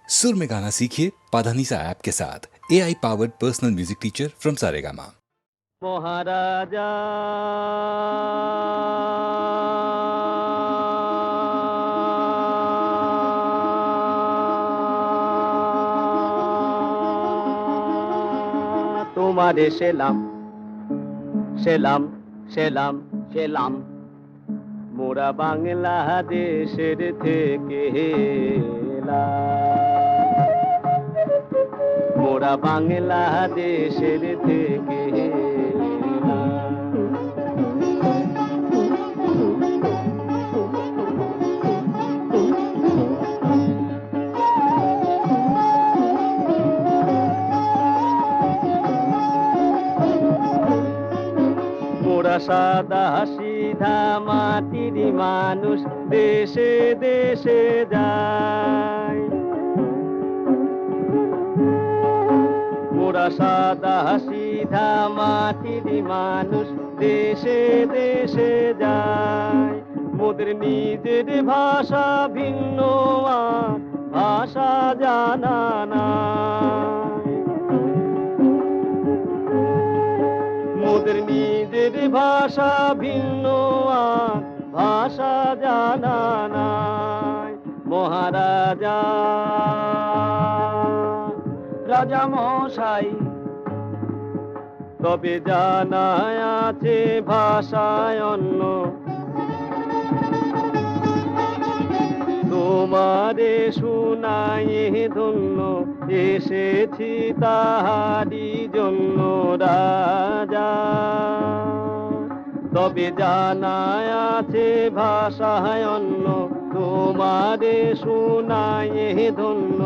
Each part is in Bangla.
सुर में गाना सीखिए पाधानीसा ऐप के साथ। AI powered personal music teacher from Saregama. महाराजा তোমারে সেলাম সেলাম সেলাম সেলাম, মোরা বাংলাদেশের থেকে এলাম, মোরা বাংলাদেশের থেকে এলাম। মোরা সাদা সিধা মাটির মানুষ, দেশে দেশে যায়। মোরা সাদা সিধা মাটির মানুষ, দেশে দেশে যায়। মোদের নিজের ভাষা ভিন্ন, আর ভাষা জানা নাই। মোদের নিজের ভাষা ভিন্ন, আর ভাষা জানা নাই। মহারাজা রাজা মশাই, তবে জানা আছে ভাষায় অন্য, তোমারে শুনাই ধন্য, এসেছি তাহারি জন্য রাজা। তবে জানা আছে ভাষায় অন্য, তোমারে শুনাই ধন্য,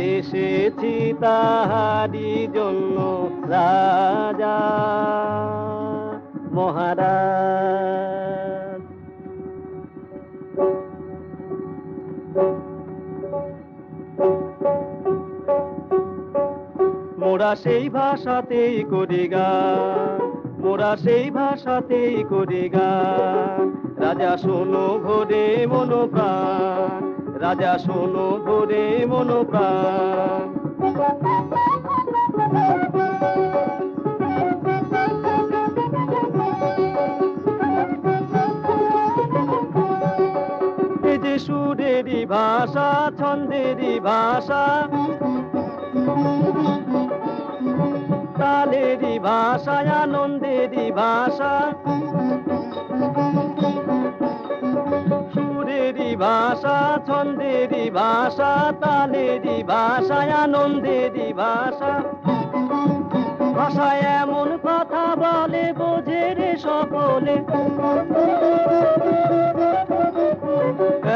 এসেছি তাহারি জন্য রাজা। মহারাজ মোরা সেই ভাষাতেই করি গান, মোরা সেই ভাষাতেই করি গান। রাজা শোনো ভোরে মনো প্রাণ, রাজা শোনো ভোরে মনো প্রাণ। এই যে সুরেরই ভাষা, ছন্দেরই ভাষা, তালেরই ভাষা, আনন্দেরই ভাষা, সুরেরই ভাষা, ছন্দেরই ভাষা, তালেরই ভাষা, আনন্দেরই ভাষা। ভাষায় এমন কথা বলে বোঝে রে সকলে,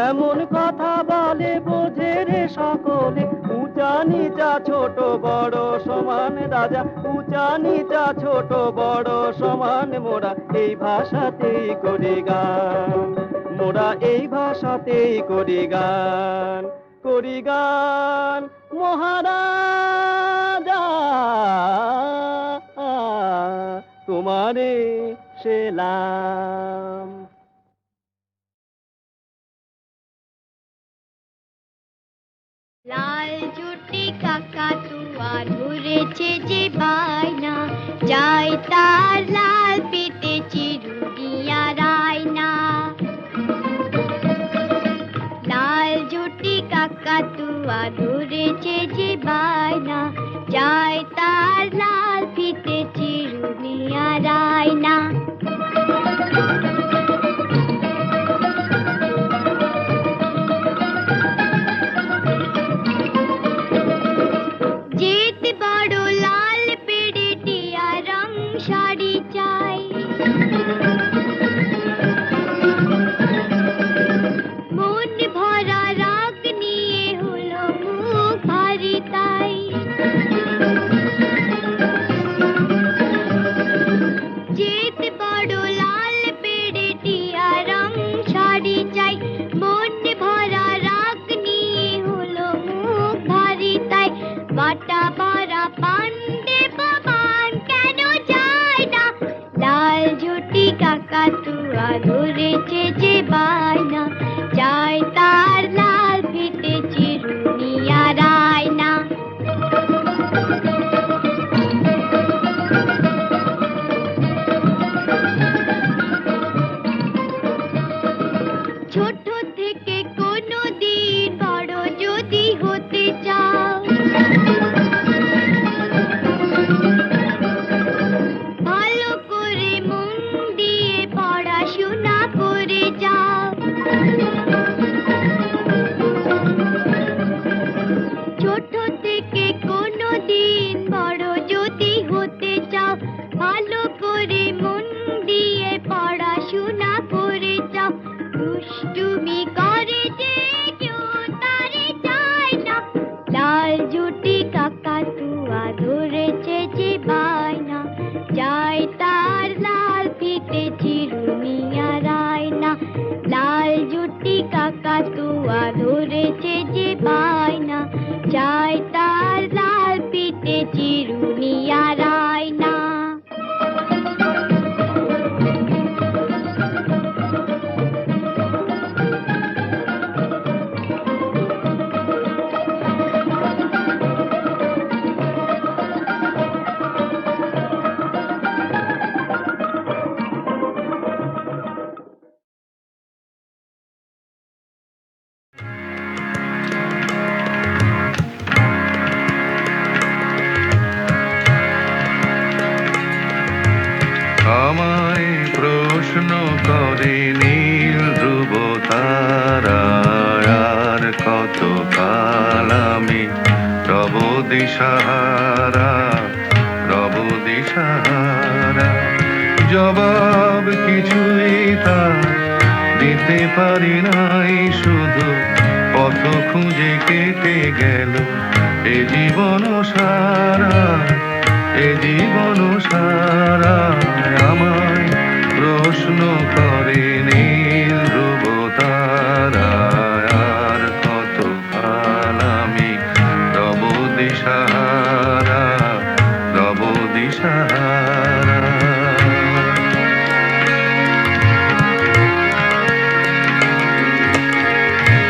এমন কথা বলে বোঝে রে সকলে। উঁচা নিচা ছোট বড় সমান রাজা, উঁচা নিচা ছোট বড় সমান। মোরা এই ভাষাতেই করি গান, মোরা এই ভাষাতেই করি গান, করি গান। মহারাজা তোমারে সেলাম। লাল চুটি কাকাতুয়া ঘুরেছে যে বায়না, যায় তার লাল পেটে চিরুনিয়া রায়না। লাল চুটি কাকাতুয়া ঘুরেছে যে বায়না, যায় তার লাল পেটে চিরুনিয়া রায়না। শাড়ি চাই, মন ভরা রাগ নিয়ে হলো মুখ ভারী তাই। যেতে হতে চাও, ভালো করে মন দিয়ে পড়াশোনা করে যাও। ছোট থেকে কোনো দিন বড় যদি হতে চাও, ভালো করে মন দিয়ে পড়াশোনা করে যাও। দুষ্টুমি করে যে কেউ তারে চায় না, লাল ঝুঁটি কাকাতুয়া ধরেছে যে বায়না, চাই তার লাল ফিতে চিরুনি আর আয়না। লাল ঝুঁটি কাকাতুয়া ধরেছে যে বায়না, চাই তার লাল ফিতে চিরুনি আর আয়না। আমায় প্রশ্ন করে নীল ধ্রুব তারায়, আর কত কাল আমি রব দিশাহারা, রব দিশাহারা। জবাব কিছুই তার দিতে পারি নাই, শুধু পথ খুঁজে কেটে গেল এ জীবন সারা, এ জীবন সারা। আমায় প্রশ্ন করে নীল ধ্রুব তারায়, আর কত কাল আমি রব দিশাহারা, রব দিশাহারা।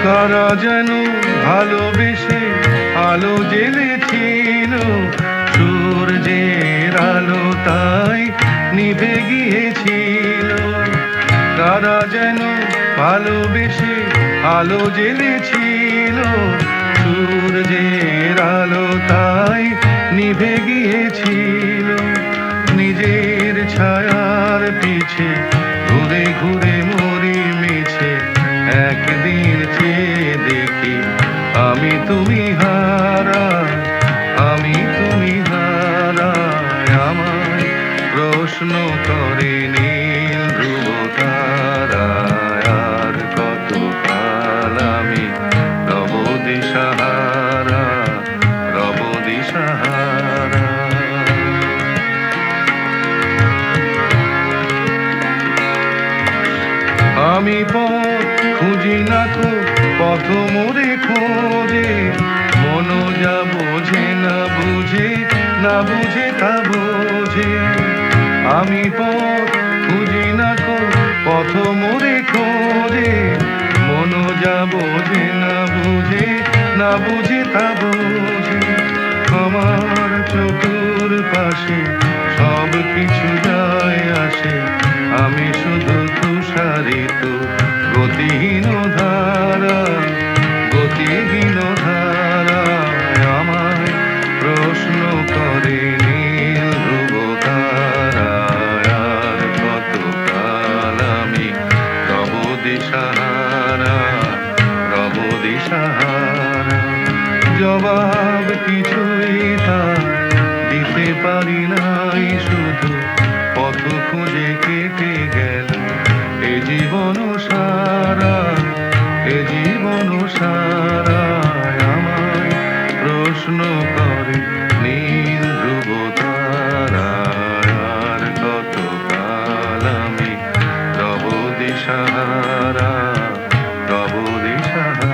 কারা যেন ভালোবেসে আলো জ্বেলেছিল, সূর্যের আলো তাই নিভে গিয়েছিল। কারা যেন ভালোবেসে আলো জ্বেলেছিল, সূর্যের আলো তাই নিভে গিয়েছিল। নিজের ছায়ার পিছে ঘুরে ঘুরে মরি মিছে, একদিন চেয়ে দেখি আমি তুমি হারা, আমি তুমি হারা। আমায় প্রশ্ন করে নীল ধ্রুব তারায়, আর কত কাল আমি রব দিশাহারা, রব দিশাহারা। আমি পথ খুঁজি না কো পথ মোরে খোঁজে, মন যা বোঝে না বুঝে, না বুঝে তা বোঝে। আমি পথ খুঁজি না কো পথ মোরে খোঁজে, মন যা বোঝে না বুঝে, না বুঝে তা বোঝে। আমার চতুর পাশে সব কিছু যায় আসে, আমি শুধু তুষারিত গতিহীন ধারা, গতিহীন ধারা। আমায় প্রশ্ন করে নীল ধ্রুব তারায়, আর কত কাল আমি রব দিশাহারা, রব দিশাহারা। জবাব কিছুই তার দিতে পারি নাই, শুধু পথ খুঁজে কেটে গেল এ জীবন সারা, এ জীবন সারা। আমায় প্রশ্ন করে নীল ধ্রুব তারায়, আর কত কাল আমি রব দিশাহারা, রব দিশাহারা।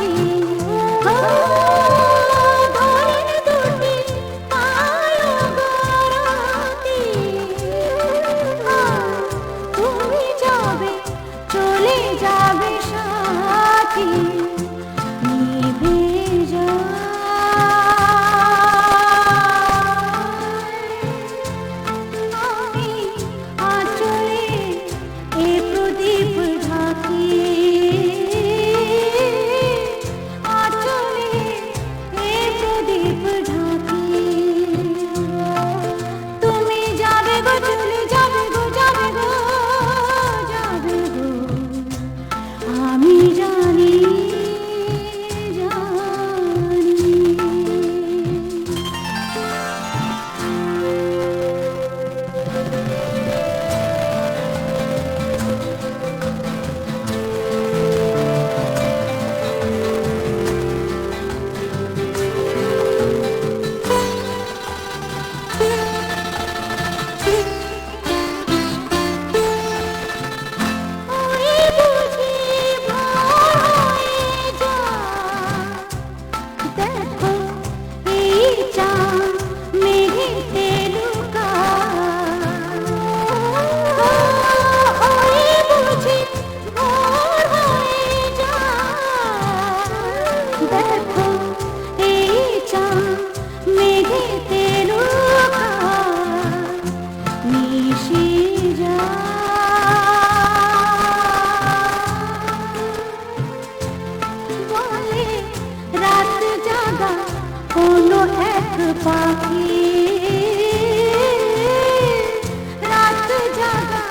সাথী ও ধরে দুটি পায় গরাতি তুমি যাবে চলে যাবে সাথী নিভে আমি আঁচলে এ প্রদীপ ঢাকি আঁচলে এ প্রদীপ ঢাকি তুমি যাবে গো চলে যাবে গো যাবে গো যাবে গো আমি জানি জানি ওই বুঝি ভোর হয়ে যায় দেখো এই চাঁদ মেঘেতে লুকায় ওই বুঝি ভোর হয়ে যায় দেখো এই চাঁদ মেঘেতে লুকায় মিশে বলে রাত জাগা কোনো এক পাখি রাত জাগা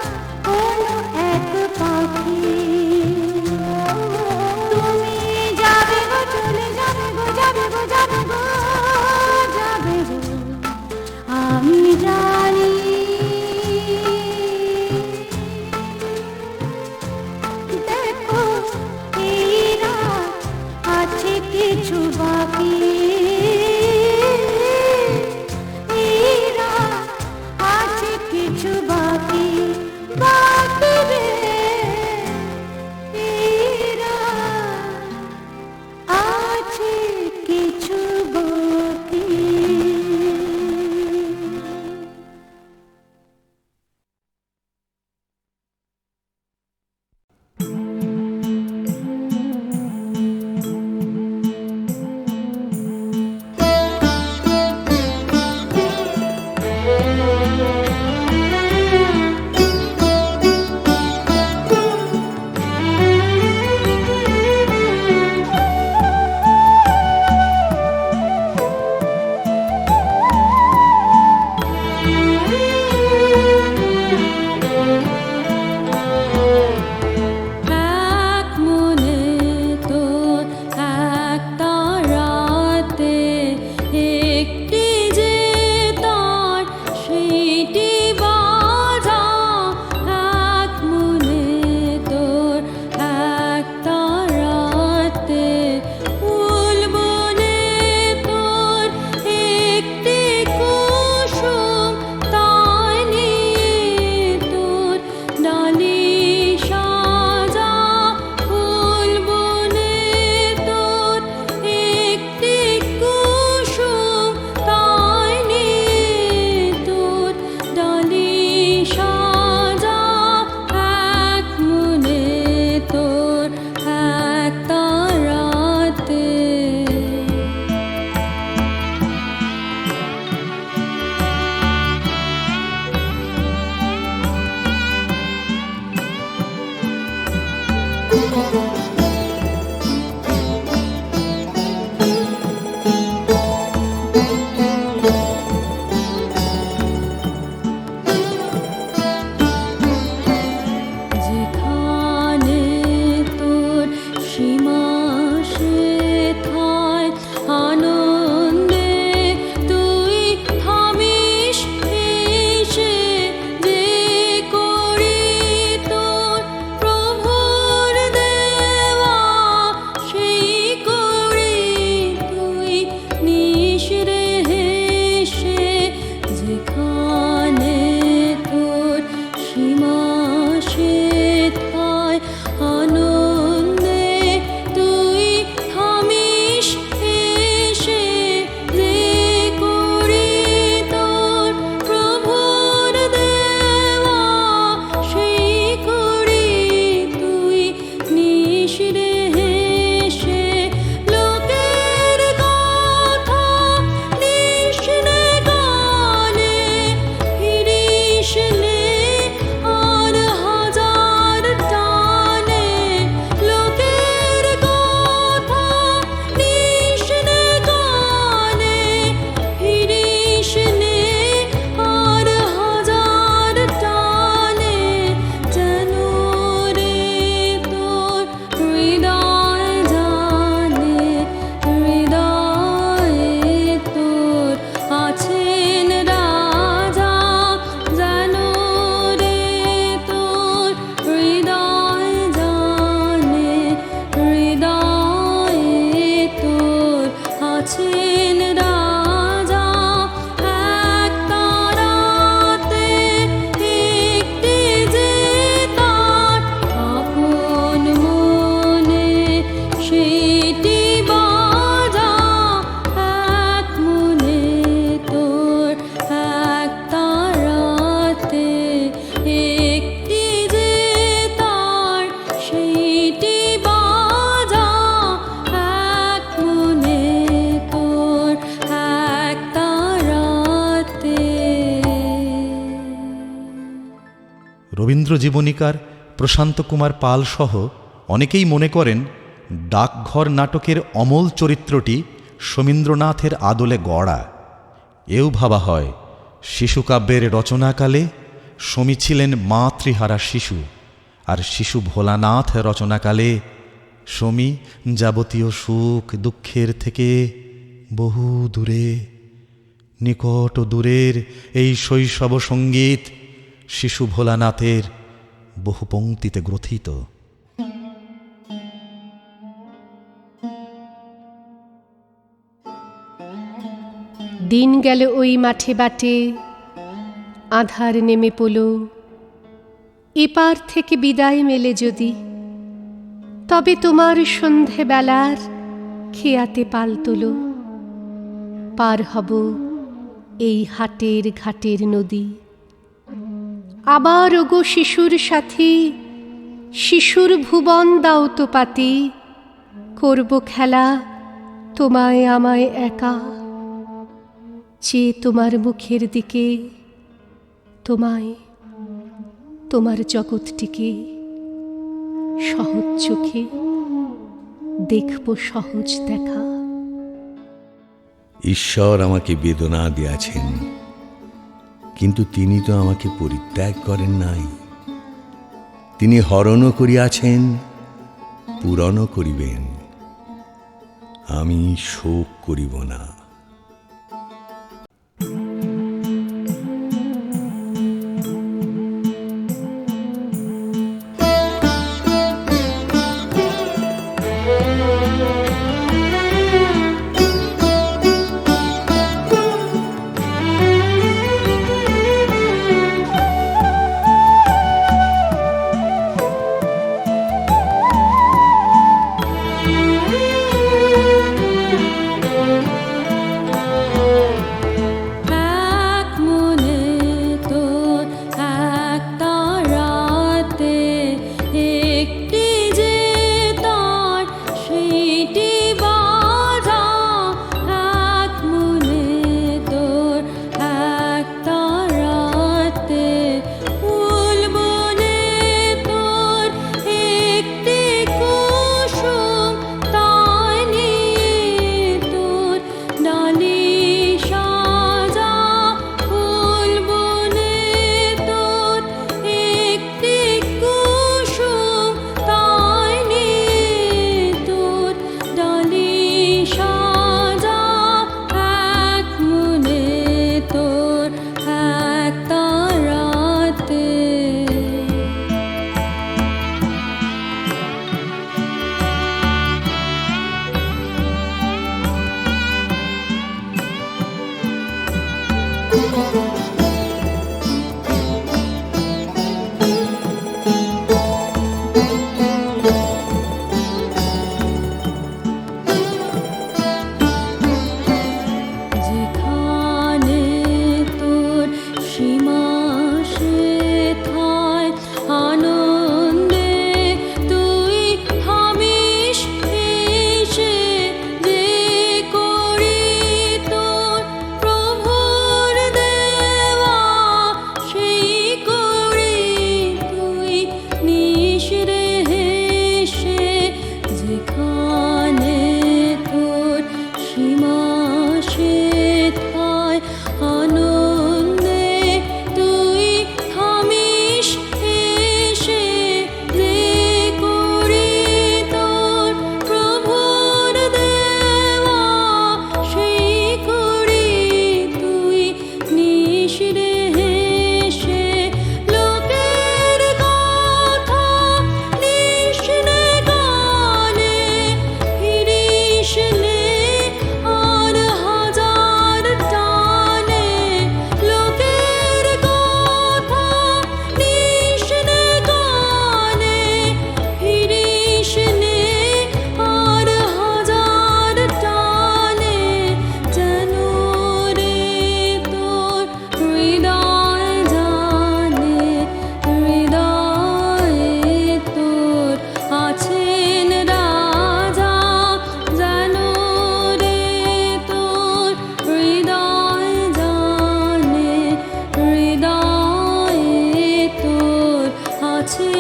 কোনো এক পাখি তুমি যাবে গো চলে যাবে গো যাবে গো যাবে গো যাবে গো আমি জানি দেখো এই রাত আছে কিছু বাকি এই রাত আছে কিছু বাকি বাকি রে এই রাত আছে কিছু বাকি জীবনীকার প্রশান্ত কুমার পাল সহ অনেকেই মনে করেন ডাকঘর নাটকের অমল চরিত্রটি শমীন্দ্রনাথের আদলে গড়া। এও ভাবা হয় শিশুকাব্যের রচনাকালে সমী ছিলেন মাতৃহারা শিশু, আর শিশু ভোলানাথ রচনাকালে সমী যাবতীয় সুখ দুঃখের থেকে বহু দূরে, নিকট ও দূরের এই শৈশব সঙ্গীত শিশু ভোলানাথের বহু পংক্তিতে গ্রথিত। দিন গেল ওই মাঠে বাটে, আধার নেমে পড়ল, এপার থেকে বিদায় মেলে যদি, তবে তোমার সন্ধেবেলার খেয়াতে পাল তোলো, পার হব এই হাটের ঘাটের নদী। আবার ওগো শিশুর সাথী, শিশুর ভুবন দাও তো পাতি, করব খেলা তোমায় আমায় একা, চেয়ে তোমার মুখের দিকে, তোমায় তোমার জগৎটিকে সহজ চোখে দেখব সহজ দেখা। ঈশ্বর আমাকে বেদনা দিয়াছেন, কিন্তু তিনি তো আমাকে পরিত্যাগ করেন নাই। তিনি হরণও করিয়াছেন, পূরণও করিবেন। আমি শোক করিব না।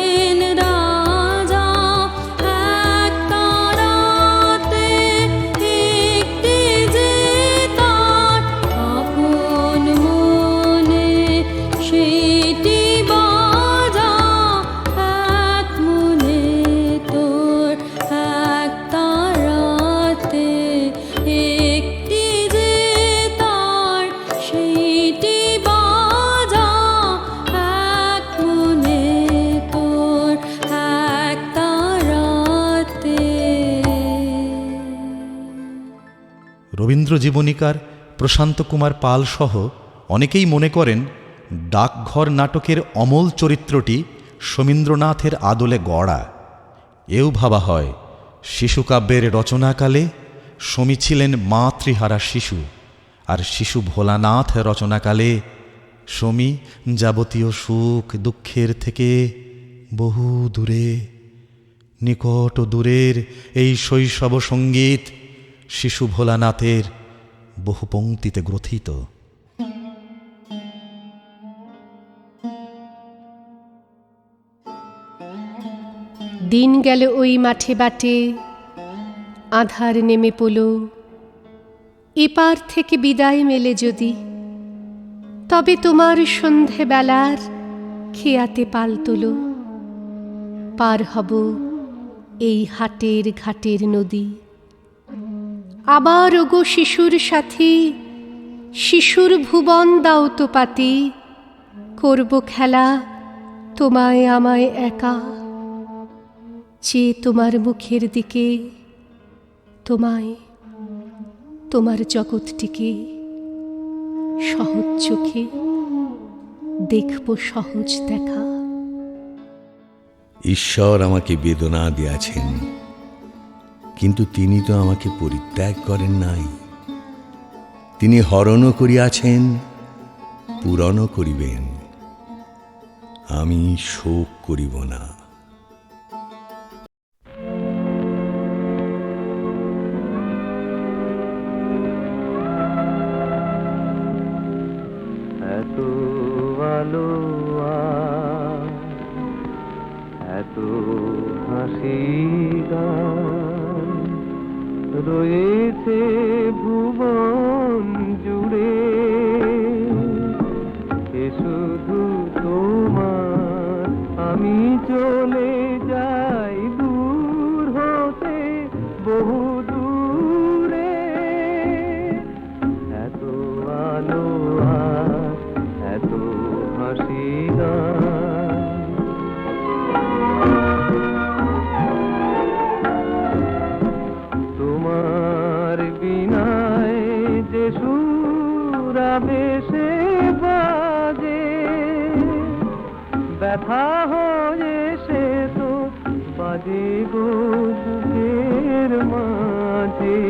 ছিলেন রাজা এক তারাতে, একটি যে তার আপন মনে সেইটি বাজা, এক মনে তোর এক তারাতে, একটি যে তার সেইটি বাজা, এক মনে তোর এক তারাতে। রবীন্দ্র জীবনীকার প্রশান্ত কুমার পাল সহ অনেকেই মনে করেন ডাকঘর নাটকের অমল চরিত্রটি শমীন্দ্রনাথের আদলে গড়া। এও ভাবা হয় শিশুকাব্যের রচনাকালে সমী ছিলেন মাতৃহারা শিশু, আর শিশু ভোলানাথ রচনাকালে সমী যাবতীয় সুখ দুঃখের থেকে বহু দূরে, নিকট ও দূরের এই শৈশব সঙ্গীত শিশু ভোলানাথের বহু পংক্তিতে গ্রথিত। দিন গেল ওই মাঠে বাটে, আধার নেমে পড়ল, এপার থেকে বিদায় মেলে যদি, তবে তোমার সন্ধেবেলার খেয়াতে পাল তোলো, পার হব এই হাটের ঘাটের নদী। আবার ওগো শিশুর সাথী, শিশুর ভুবন দাও তো পাতি, করব খেলা তোমায় আমায় একা, চেয়ে তোমার মুখের দিকে, তোমায় তোমার জগৎটিকে সহজ চোখে দেখব সহজ দেখা। ঈশ্বর আমাকে বেদনা দিয়াছেন, কিন্তু তিনি তো আমাকে পরিত্যাগ করেন নাই। তিনি হরণও করিয়াছেন, পূরণও করিবেন। আমি শোক করিব না। এত আলো আজ, এত হাসি গান রয়েছে ভুবন জুড়ে, এ শুধু তোমার আমি চলে যাই দূর হতে বহু দূরে। এত আলো আজ, এত হাসি গান তোমার বিনায় যে সুর আবেশে বাজে, ব্যথা হয়ে সে তো বাজে গো বুকের মাঝে।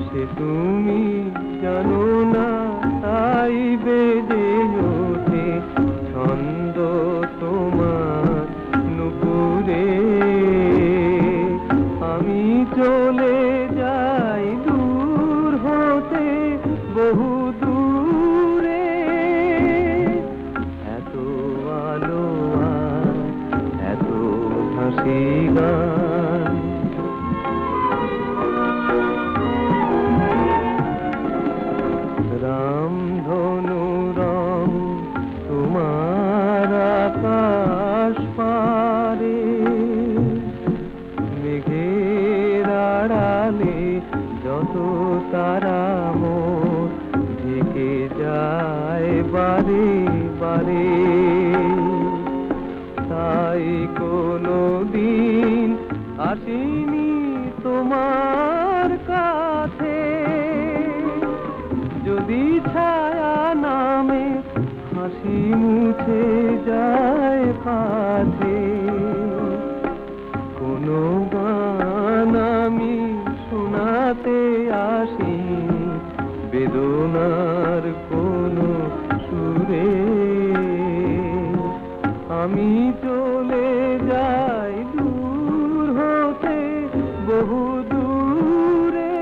সে তুমি জানো না, তাই বেজে ওঠে ছন্দ তোমার নুপুরে। আমি চলে যাই দূর হতে বহু দূরে। এত আলো আজ, এত হাসি গান রামধনু রং তোমার আকাশ পারে, মেঘের আড়ালে যত তারা মোর ঢেকে যায় বারে বারে। তাই কোনো দিন আসিনি তোমার কাছে, যদি ছায়া নামে হাসি মুছে যায় পাশে। কোনো গান আমি শোনাতে আসি বেদনার কোনো সুরে। আমি চলে যাই দূর হতে বহু দূরে।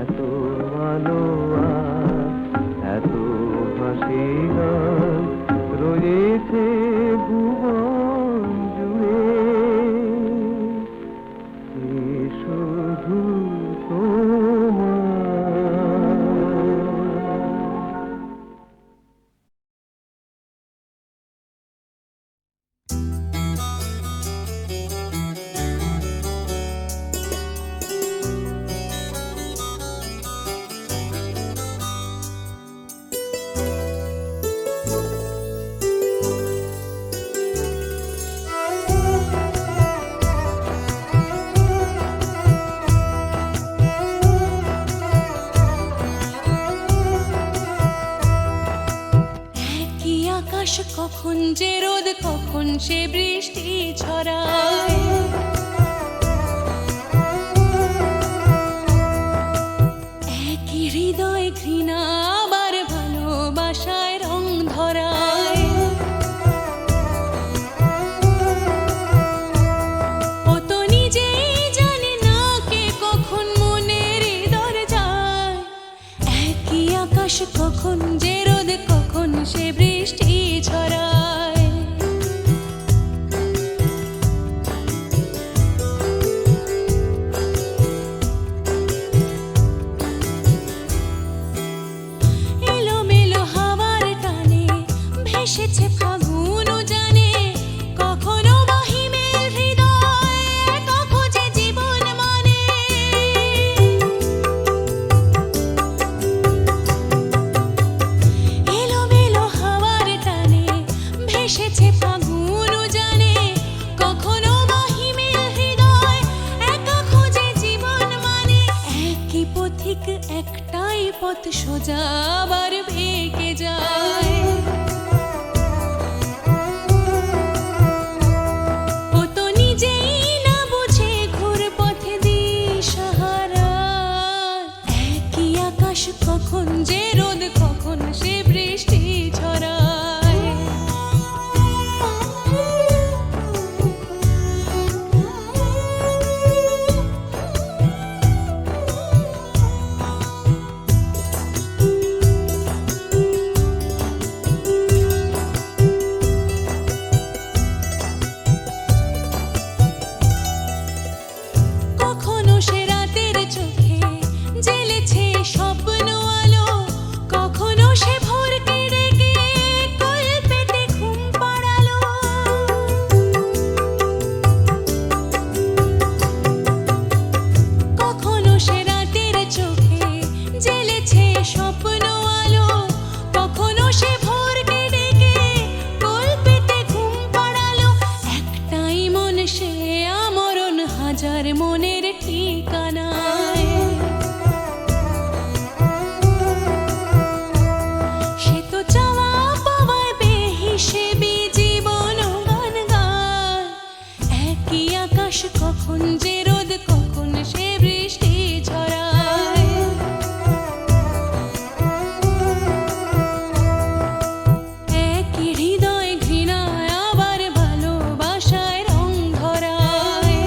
এত আলো আজ, এত হাসি গান রয়েছে সে বৃষ্টি ছড়ায়। একই হৃদয় ঘৃণা আবার ভালোবাসায় রং ধরায়। ও তো নিজেই জানে না কে কখন মনের দরজায়। একই আকাশ কখন যে রোদ কখন সে বৃষ্টি ছড়ায়। এলোমেলো হাওয়ার টানে ভেসেছে ফাগুন জানে, কখনো বা হিমেল হৃদয় কখনো যে জীবন মানে। এলোমেলো হাওয়ার টানে ভেসেছে ফাগুন জানে, কখনো বা হিমেল হৃদয় একা খোঁজে জীবন মানে। একই পথিক একটাই পথ সোজা আবার ভেগে যায়। ও তো নিজেই না বুঝে ঘুর পথে দিশাহারা। একই আকাশ কখন যে রোদ কখন সে বৃষ্টি ছড়ায়। কখনো সে রাতের চোখে জ্বেলেছে স্বপ্ন আলো, কখনো সে ভোরকে ডেকে কোল পেতে ঘুম পাড়ালো। কখনো সে রাতের চোখে জ্বেলেছে স্বপ্ন আলো, কখনো সে ভোরকে ডেকে কোল পেতে ঘুম পাড়ালো। একটাই মন সে আমরণ হাজার মনের ঠিকানায়। সে তো চাওয়া পাওয়ায় বেহিসেবি জীবন গান গায়। একই আকাশ কখন যে রোদ কখন সে বৃষ্টি ছড়ায়। একই হৃদয় ঘৃণায় আবার ভালোবাসায় রং ধরায়।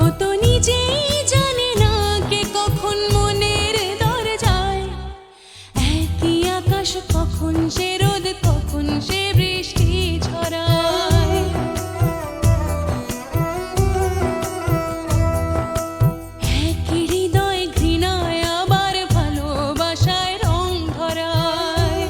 ও তো নিজেই জানে না কে কখন মনের দরজায়। একই আকাশ কখন সে রোদ কখন সে বৃষ্টি ছড়ায়। একই হৃদয় ঘৃণায় আবার ভালোবাসায় রং ধরায়।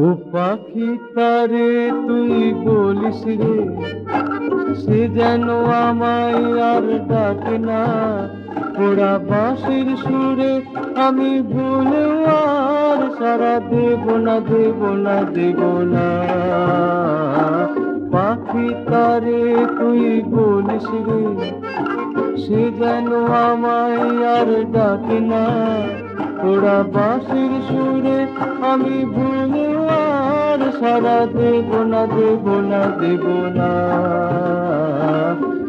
ও পাখি তারে তুই বলিস রে, সে যেন আমায় আর ডাকে না। পোড়া বাঁশির সুরে আমি ভুলেও আর সারা দেব না দেব না দেব না। পাখি তারে তুই বলিস রে, সে যেন আমায় আর ডাকে না। পোড়া বাঁশির সুরে আমি ভুলেও আর সারা দেব না দেব না দেব না।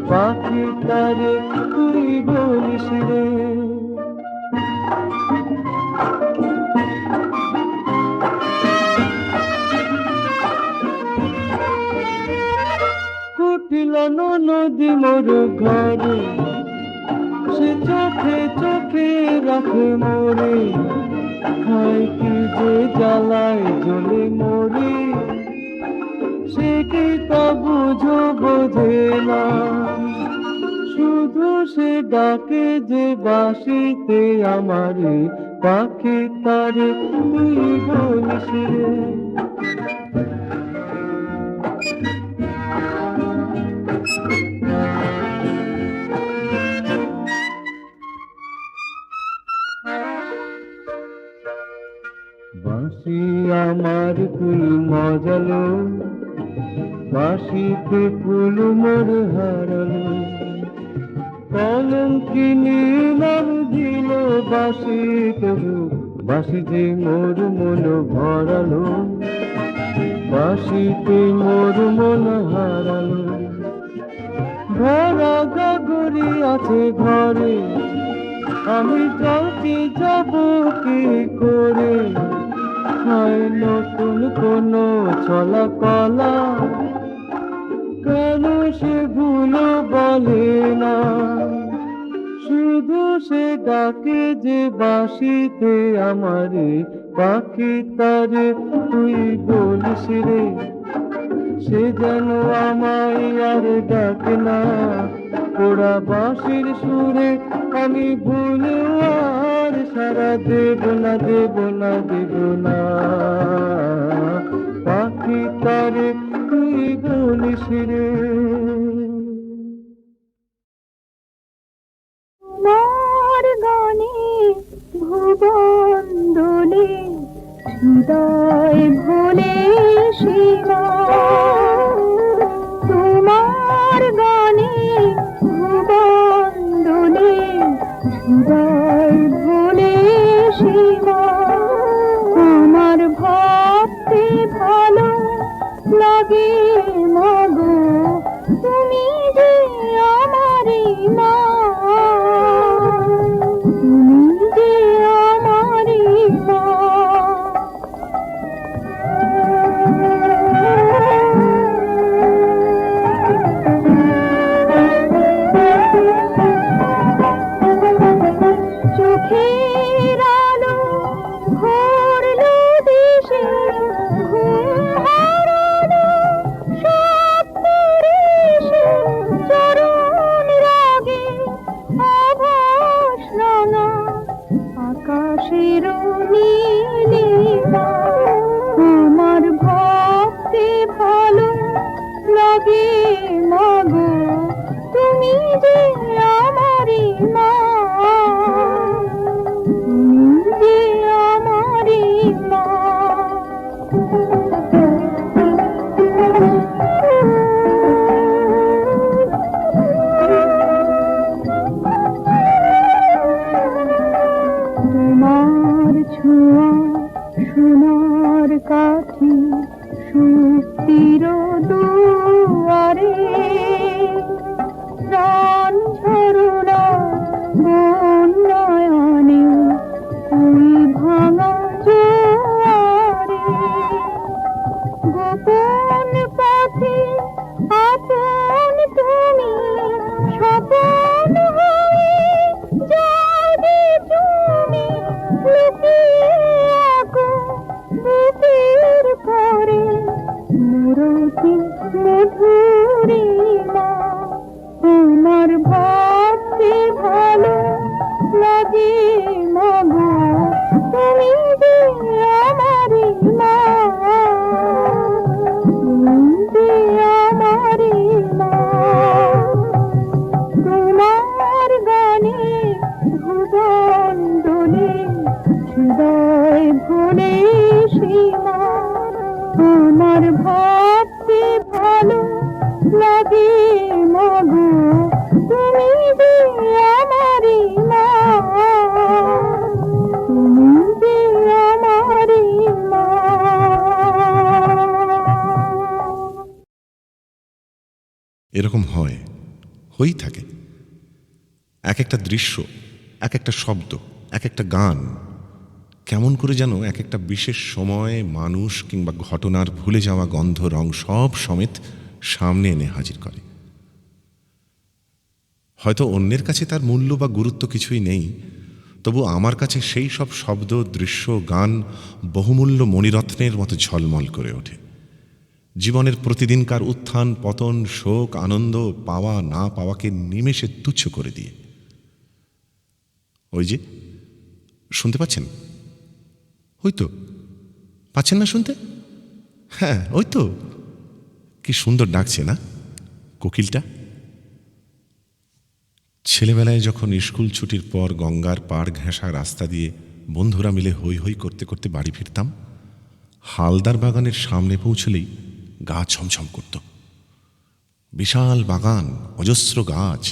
পাখি তারে তুই বলিস রে। কুটিল নদী মোর ঘরে, সে চোখে চোখে রাখে মোরে। খাই কি যে জ্বালায় জ্বলে মোরে, সে কি তা বুঝো বোঝে না। শুধু সে ডাকে যে বাঁশিতে আমারে, পাখি তারে তুই বলিস রে। বাঁশি আমার কুল মজালো, বাঁশিতে ফুল মোর হারালো, কলঙ্কিনী নাম দিল বাঁশি তবু, বাঁশি যে মোর মন ভরালো, বাঁশিতে মোর মন হারালো। ভরা গাগরি আছে ঘরে, আমি যাতে যাব কি করে, হয় নতুন কোন চলা কলা, কেন সে ভুলো বলে না, শুধু সে ডাকে যে বাঁশিতে আমারে, পাখি তারে তুই বলিস রে। সে যেন আমায় আর ডাকে না, পোড়া বাঁশির সুরে আমি ভুলে আর সারা দেব না, দেব না, দেব না। পাখি তারে তুই বলিস রে। তোমার গানে ভুবন দোলে, হৃদয় ভোলে শিবা। তোমার গানে ভুবন দোলে, হৃদয় ভোলে শিবা। আমার ভাবতে ভালো লাগে মাগো, তুমি যে আমারই মা, তুমি যে আমারই মা। চোখের আলো ভরলো দেশে, ঘুম হারালো সপ্তঋষি, চরণ রাগে আভাস রাঙা আকাশের নীলিমা। আমার ভাবতে ভালো লাগে মাগো, তুমি যে আমারই মা, তুমি যে আমারই মা। তোমার ছোঁয়া সোনার কাঠি, সুস্থির দুয়ারে, প্রাণ ঝরনা বন্যায়নে ওই ভাঙা জোয়ারে। গোপন পথে আপন তুমি, স্বপন হয়ে যাবে তুমি, লুকিয়ে আঁকো বুকের পরে মুরতি মধুরিমা। তোমার ভাবতে ভালো লাগে মাগো, তুমি যে আমারই মা, তুমি যে আমারই মা। তোমার গানে ভুবন দোলে, হৃদয় ভোলে সীমা। আমার ভাবতে ভালো লাগে মাগো, তুমি যে আমারই মা, তুমি যে আমারই মা। এরকম হয়, হয়েই থাকে। এক একটা দৃশ্য, এক একটা শব্দ, এক একটা গান কেমন করে যেন এক একটা বিশেষ সময়ে মানুষ কিংবা ঘটনার ভুলে যাওয়া গন্ধ রং সব সমেত সামনে এনে হাজির করে। হয়তো অন্যের কাছে তার মূল্য বা গুরুত্ব কিছুই নেই, তবু আমার কাছে সেই সব শব্দ, দৃশ্য, গান বহুমূল্য মণিরত্নের মতো ঝলমল করে ওঠে। জীবনের প্রতিদিনকার উত্থান পতন, শোক আনন্দ, পাওয়া না পাওয়াকে নিমেষে তুচ্ছ করে দিয়ে। ওই যে শুনতে পাচ্ছেন? ওই তো, পাচ্ছেন না শুনতে? হ্যাঁ, ওই তো, কি সুন্দর ডাকছে না কোকিলটা। ছেলেবেলায় যখন স্কুল ছুটির পর গঙ্গার পাড় ঘেঁষা রাস্তা দিয়ে বন্ধুরা মিলে হৈ হৈ করতে করতে বাড়ি ফিরতাম, হালদার বাগানের সামনে পৌঁছলেই গা ছমছম করত। বিশাল বাগান, অজস্র গাছ,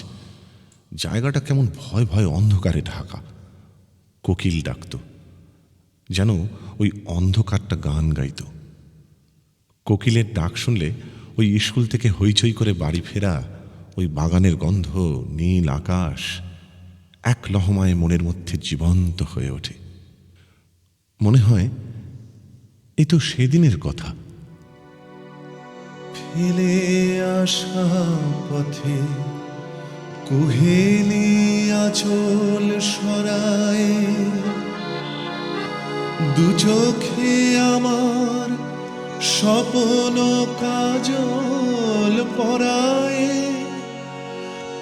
জায়গাটা কেমন ভয় ভয় অন্ধকারে ঢাকা। কোকিল ডাকত, যেন ওই অন্ধকারটা গান গাইত। কোকিলের ডাক শুনলে ওই স্কুল থেকে হইচই করে বাড়ি ফেরা, ওই বাগানের গন্ধ, নীল আকাশ এক লহমায় মনের মধ্যে জীবন্ত হয়ে ওঠে। মনে হয় এই তো সেদিনের কথা। ফেলে আসা পথে কুহেলি আঁচল সরায়, দু চোখে আমার স্বপ্ন কাজল পরায়,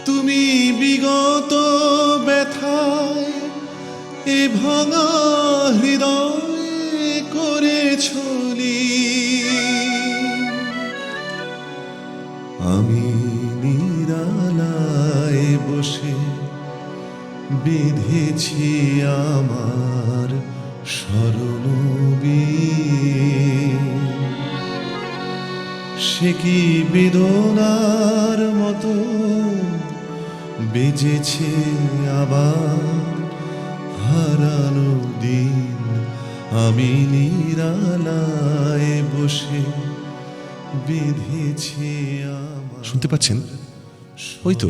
তুমি বিগত ব্যথায় এ ভাঙা হৃদয় করেছলি। আমি নিরালায় বসে বেঁধেছি আমার স্মরণবীণ, সে কি বেদনার মতো বেজেছে আবার হারানো দিন। আমি নিরালায় বসে বেঁধেছি আমার। শুনতে পাচ্ছেন? ওই তো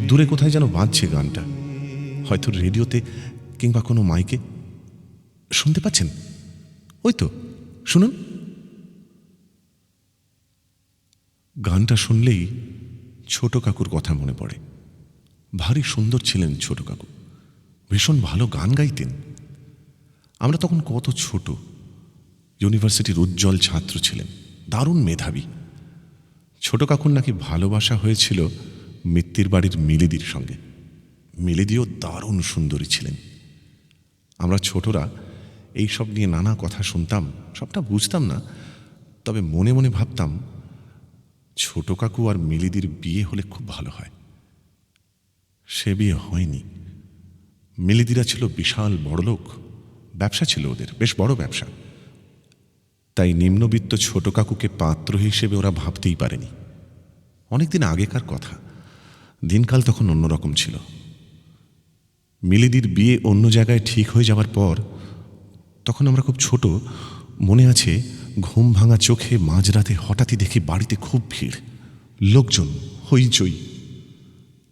দূরে কোথায় যেন বাজছে গানটা, হয়তো রেডিওতে কিংবা কোনো মাইকে। শুনতে পাচ্ছেন? ওই তো শুনুন। গানটা শুনলেই ছোট কাকুর কথা মনে পড়ে। ভারী সুন্দর ছিলেন ছোট কাকু, ভীষণ ভালো গান গাইতেন। আমরা তখন কত ছোট, ইউনিভার্সিটির উজ্জ্বল ছাত্র ছিলেন, দারুণ মেধাবী। ছোট কাকুর নাকি ভালোবাসা হয়েছিল মিত্তির বাড়ির মিলিদির সঙ্গে। মিলিদিও দারুণ সুন্দরী ছিলেন। আমরা ছোটরা এই সব নিয়ে নানা কথা শুনতাম, সবটা বুঝতাম না, তবে মনে মনে ভাবতাম ছোট কাকু আর মিলিদির বিয়ে হলে খুব ভালো হয়। সে বিয়ে হয়নি। মিলিদিরা ছিল বিশাল বড়লোক, ব্যবসা ছিল ওদের, বেশ বড় ব্যবসা। তাই নিম্নবিত্ত ছোট কাকুকে পাত্র হিসেবে ওরা ভাবতেই পারেনি। অনেকদিন আগেকার কথা, দিনকাল তখন অন্যরকম ছিল। মিলিদির বিয়ে অন্য জায়গায় ঠিক হয়ে যাওয়ার পর, তখন আমরা খুব ছোট, মনে আছে ঘুম ভাঙা চোখে মাঝরাতে হঠাৎই দেখি বাড়িতে খুব ভিড়, লোকজন, হইচই।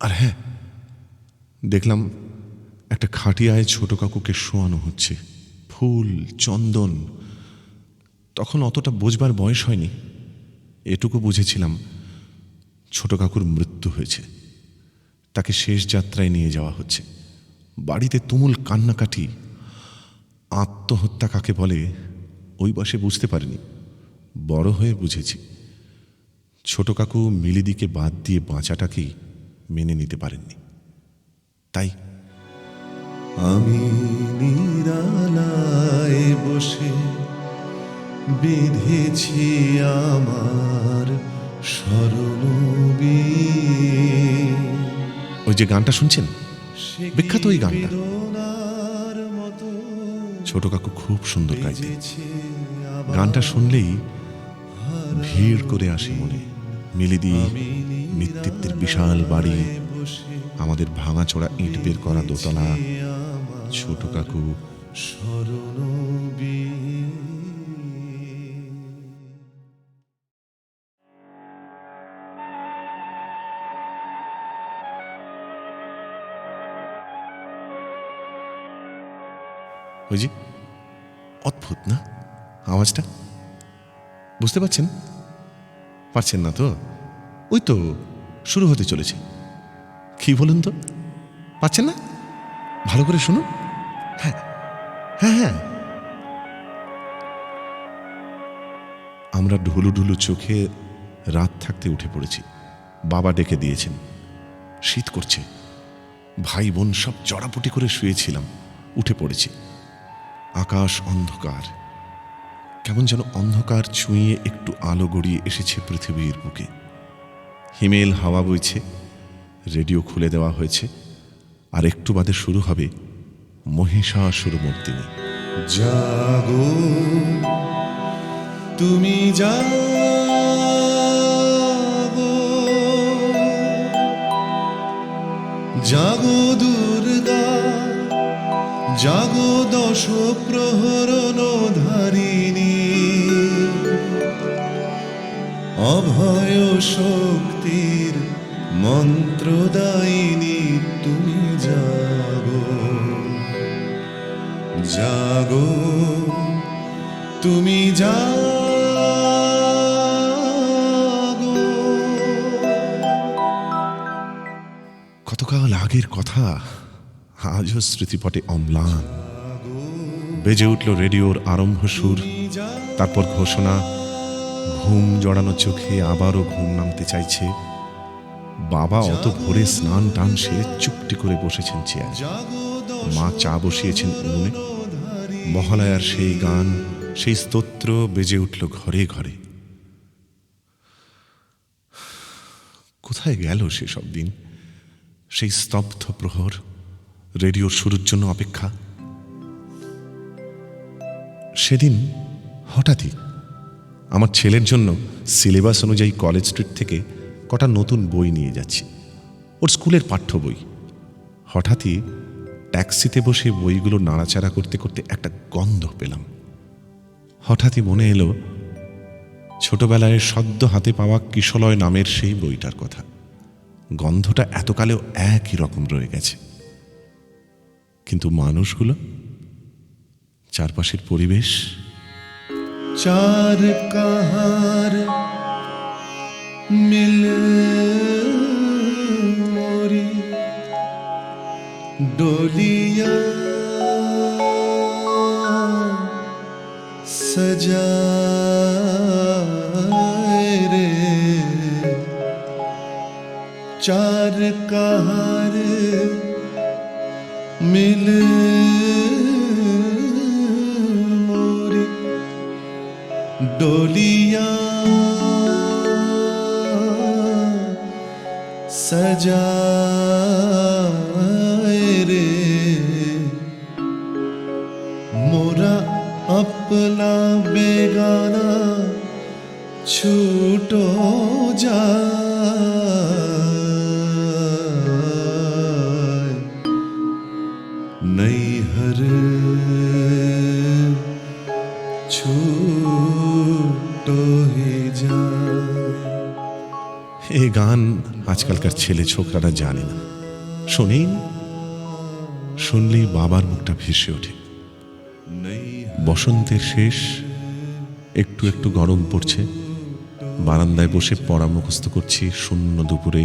আর হ্যাঁ, দেখলাম একটা খাটিয়ায় ছোট কাকুকে শোয়ানো হচ্ছে, ফুল চন্দন। তখন অতটা বোঝবার বয়স হয়নি, এটুকু বুঝেছিলাম ছোট কাকুর মৃত্যু হয়েছে, তাকে শেষ যাত্রায় নিয়ে যাওয়া হচ্ছে। বাড়িতে তুমুল কান্নাকাটি। আত্মহত্যা কাকে বলে ওই বয়সে বুঝতে পারিনি, বড় হয়ে বুঝেছি। ছোট কাকু মিলিদিকে বাদ দিয়ে বাঁচাটাকেই মেনে নিতে পারেননি। তাই আমি নিরালায় বসে বেঁধেছি আমার স্মরণবীণ। ওই যে গানটা শুনছেন, বিখ্যাত ওই গানটা, ছোট কাকু খুব সুন্দর গাইতেন। গানটা শুনলেই ভিড় করে আসে মনে। মিলিদি, মিত্তিত্বের বিশাল বাড়ি, আমাদের ভাঙাচোরা ইট বের করা দোতলা, ছোট কাকু। ওই যে অদ্ভুত না আওয়াজটা, বুঝতে পারছেন? পারছেন না তো? ওই তো শুরু হতে চলেছে। কি বলুন তো, পাচ্ছেন না? ভালো করে শুনুন। হ্যাঁ হ্যাঁ হ্যাঁ, আমরা ঢুলু ঢুলু চোখে রাত থাকতে উঠে পড়েছি। বাবা ডেকে দিয়েছেন। শীত করছে, ভাই বোন সব জড়াপটি করে শুয়েছিলাম। উঠে পড়েছি। আকাশ অন্ধকার, কেমন যেন অন্ধকার ছুঁয়ে একটু আলো গড়িয়ে এসেছে পৃথিবীর বুকে। হিমেল হাওয়া বইছে, রেডিও খুলে দেওয়া হয়েছে, আর একটু বাদে শুরু হবে মহিষাসুরমর্দিনী। জাগো তুমি জাগো, জাগো দুর্গা, জাগো দশ প্রহরণ ধারিণী, অভয় শক্তির মন্ত্রদায়িনী তুমি জাগো, জাগো তুমি জাগো। কতকাল আগের কথা আজও স্মৃতিপটে অম্লান। বেজে উঠল রেডিওর আরম্ভ সুর, তারপর ঘোষণা। ঘুম জড়ানো চোখে আবারও ঘুম নামতে চাইছে। বাবা অত ভোরে স্নান টান সেরে চুপটি করে বসেছেন চেয়ারে। মা চা বসিয়েছেন উনুনে। মহালয়ার সেই গান, সেই স্তোত্র বেজে উঠল ঘরে ঘরে। কোথায় গেল সেসব দিন, সেই স্তব্ধ প্রহর, রেডিওর শুরুর জন্য অপেক্ষা? সেদিন হঠাৎই আমার ছেলের জন্য সিলেবাস অনুযায়ী কলেজ স্ট্রিট থেকে কটা নতুন বই নিয়ে যাচ্ছি, ওর স্কুলের পাঠ্য বই। হঠাৎই ট্যাক্সিতে বসে বইগুলো নাড়াচাড়া করতে করতে একটা গন্ধ পেলাম। হঠাৎই মনে এলো ছোটবেলায় সদ্য হাতে পাওয়া কিশলয় নামের সেই বইটার কথা। গন্ধটা এতকালেও একই রকম রয়ে গেছে, কিন্তু মানুষগুলো, চারপাশের পরিবেশ। चार कहार मिल मोरी डोलिया सजाए रे, चार कहार मिल डोलिया सजाए रे, मोरा अपना बेगाना छूटो जाए, नैहर छूटो ही जाए। এই গান আজকালকার ছেলে ছোকরারা জানে না, শোনেই। শুনলেই বাবার মুখটা ভেসে ওঠে। বসন্তের শেষ, একটু একটু গরম পড়ছে। বারান্দায় বসে পড়া মুখস্থ করছি শূন্য দুপুরে।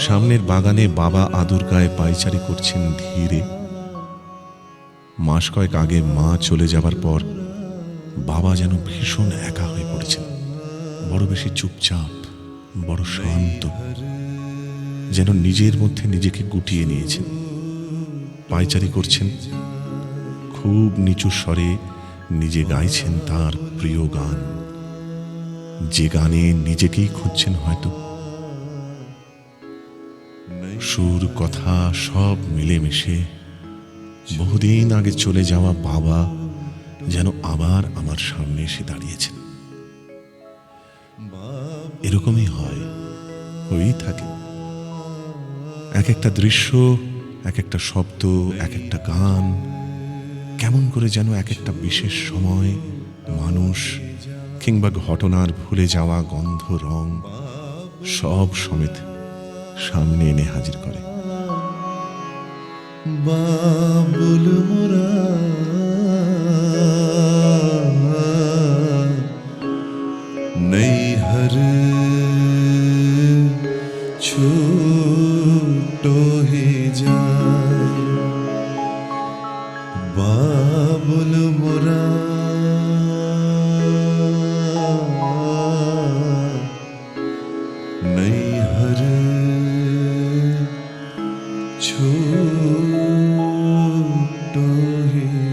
সামনের বাগানে বাবা আদুর গায়ে পায়চারি করছেন ধীরে। মাস কয়েক আগে মা চলে যাবার পর বাবা যেন ভীষণ একা হয়ে পড়েছেন। বড় বেশি চুপচাপ, বড় শান্ত, যেন নিজের মধ্যে নিজেকে গুটিয়ে নিয়েছেন। পায়চারি করছেন, খুব নিচু স্বরে নিজে গাইছেন তার প্রিয় গান, যে গানে নিজেকেই খুঁজছেন হয়তো। সুর কথা সব মিলেমিশে বহুদিন আগে চলে যাওয়া বাবা যেন আবার আমার সামনে এসে দাঁড়িয়েছেন। এরকমই হয়, হয়েই থাকে। এক একটা দৃশ্য, এক একটা শব্দ, এক একটা গান, কেমন করে যেন এক একটা বিশেষ সময়, মানুষ কিংবা ঘটনার ভুলে যাওয়া গন্ধ, রং সব সমেত সামনে এনে হাজির করে। बाबुल मोरा नैहर छूटो ही जाए, बाबुल मोरा হে